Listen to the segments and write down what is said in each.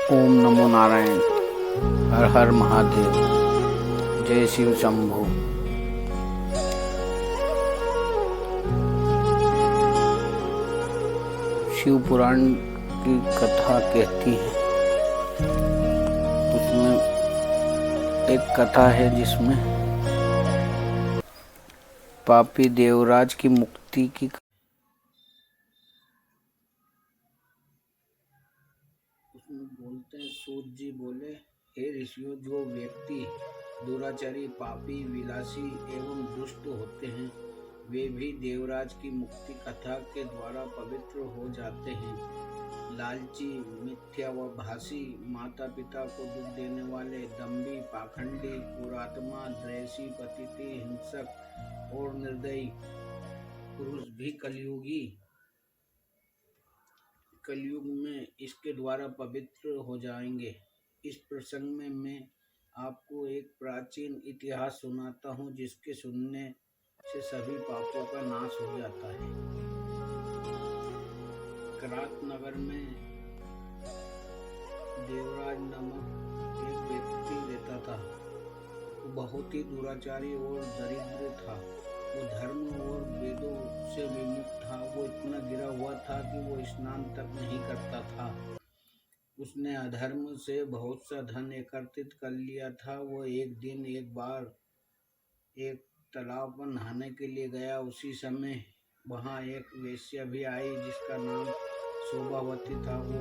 ओम नमो नारायण। हर हर महादेव। जय शिव शंभु। शिव पुराण की कथा कहती है, उसमें एक कथा है जिसमें पापी देवराज की मुक्ति की। उसमें बोलते हैं, सूत जी बोले, हे ऋषियों, जो व्यक्ति दुराचारी, पापी, विलासी एवं दुष्ट होते हैं, वे भी देवराज की मुक्ति कथा के द्वारा पवित्र हो जाते हैं। लालची, मिथ्याभाषी, माता पिता को दुख देने वाले, दंभी, पाखंडी, पुरात्मा, द्वेषी, पतिति, हिंसक और निर्दयी पुरुष भी कलयुग में इसके द्वारा पवित्र हो जाएंगे। इस प्रसंग में मैं आपको एक प्राचीन इतिहास सुनाता हूँ, जिसके सुनने से सभी पापों का नाश हो जाता है। करात नगर में देवराज नामक एक व्यक्ति रहता था। वो बहुत ही दुराचारी और दरिद्र था। वो धर्म और वेदों से विमुख था। वो इतना गिरा हुआ था कि वो स्नान तक नहीं करता था। उसने अधर्म से बहुत सा धन एकत्रित कर लिया था। वो एक दिन एक बार एक तालाब पर नहाने के लिए गया। उसी समय वहाँ एक वेश्या भी आई, जिसका नाम शोभावती था। वो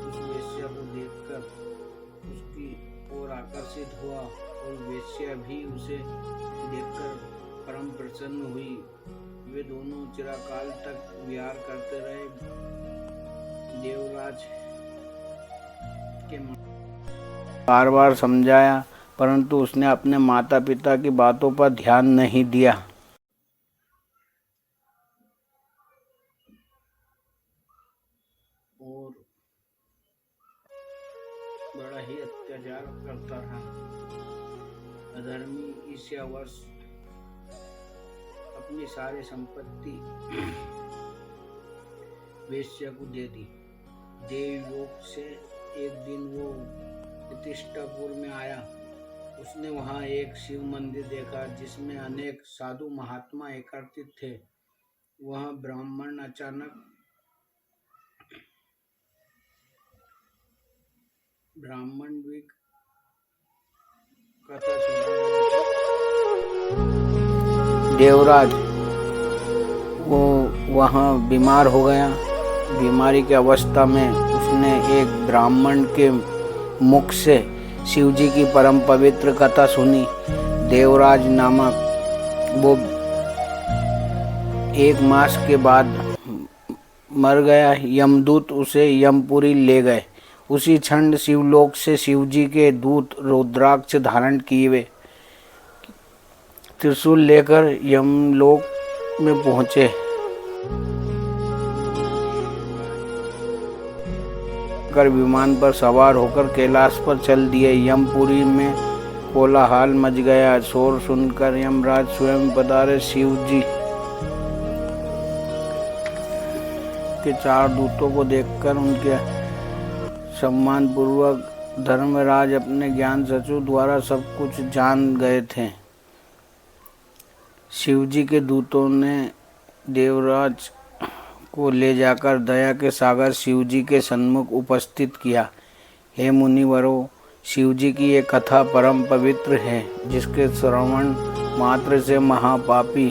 उस वेश्या को देखकर उसकी ओर आकर्षित हुआ और वेश्या भी उसे देखकर परम प्रसन्न हुई। वे दोनों चिरकाल तक विहार करते रहे। देवराज के बार बार समझाया, परंतु उसने अपने माता पिता की बातों पर ध्यान नहीं दिया और बड़ा ही अत्याचार करता रहा। अधर्मी ईर्ष्यावश अपनी सारी संपत्ति वेश्या को दे दी। देवलोक से एक दिन वो प्रतिष्ठापुर में आया। उसने वहाँ एक शिव मंदिर देखा, जिसमें अनेक साधु महात्मा एकत्रित थे। वहाँ ब्राह्मण भी कथा सुना रहे थे। देवराज वो वहाँ बीमार हो गया। बीमारी की अवस्था में उसने एक ब्राह्मण के मुख से शिवजी की परम पवित्र कथा सुनी। देवराज नामक वो 1 मास के बाद मर गया। यमदूत उसे यमपुरी ले गए। उसी क्षण शिवलोक से शिवजी के दूत रुद्राक्ष धारण किए हुए त्रिशूल लेकर यमलोक में पहुंचे। कर विमान पर सवार होकर कैलाश पर चल दिए। यमपुरी में कोलाहल मच गया। शोर सुनकर यमराज स्वयं पधारे। शिवजी के 4 दूतों को देखकर उनके सम्मान पूर्वक धर्मराज अपने ज्ञान चक्षु द्वारा सब कुछ जान गए थे। शिवजी के दूतों ने देवराज को ले जाकर दया के सागर शिवजी के सन्मुख उपस्थित किया। हे मुनिवरों, शिवजी की ये कथा परम पवित्र है, जिसके श्रवण मात्र से महापापी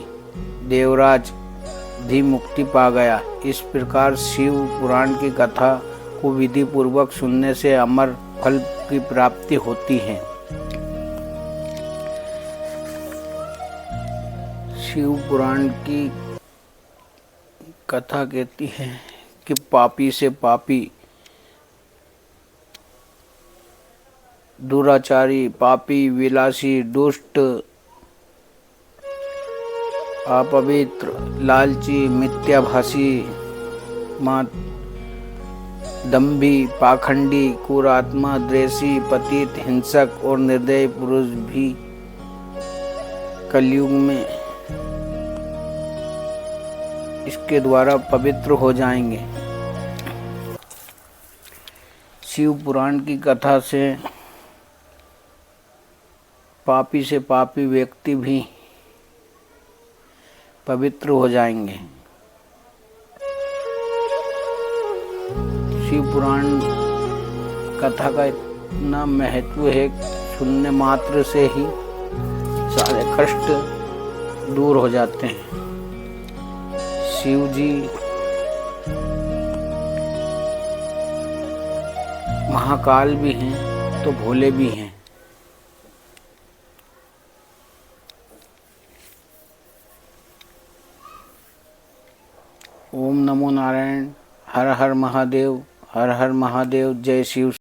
देवराज भी मुक्ति पा गया। इस प्रकार शिव पुराण की कथा को विधि पूर्वक सुनने से अमर फल की प्राप्ति होती है। शिव पुराण की कथा कहती है कि पापी से पापी, दुराचारी, पापी, विलासी, दुष्ट, अपवित्र, लालची, मिथ्याभाषी, दंभी, पाखंडी, कुरात्मा, द्वेषी, पतित, हिंसक और निर्दयी पुरुष भी कलयुग में इसके द्वारा पवित्र हो जाएंगे। शिव पुराण की कथा से पापी व्यक्ति भी पवित्र हो जाएंगे। शिव पुराण कथा का इतना महत्व है, सुनने मात्र से ही सारे कष्ट दूर हो जाते हैं। शिव जी महाकाल भी हैं तो भोले भी हैं। ओम नमो नारायण। हर हर महादेव, हर हर महादेव। जय शिव।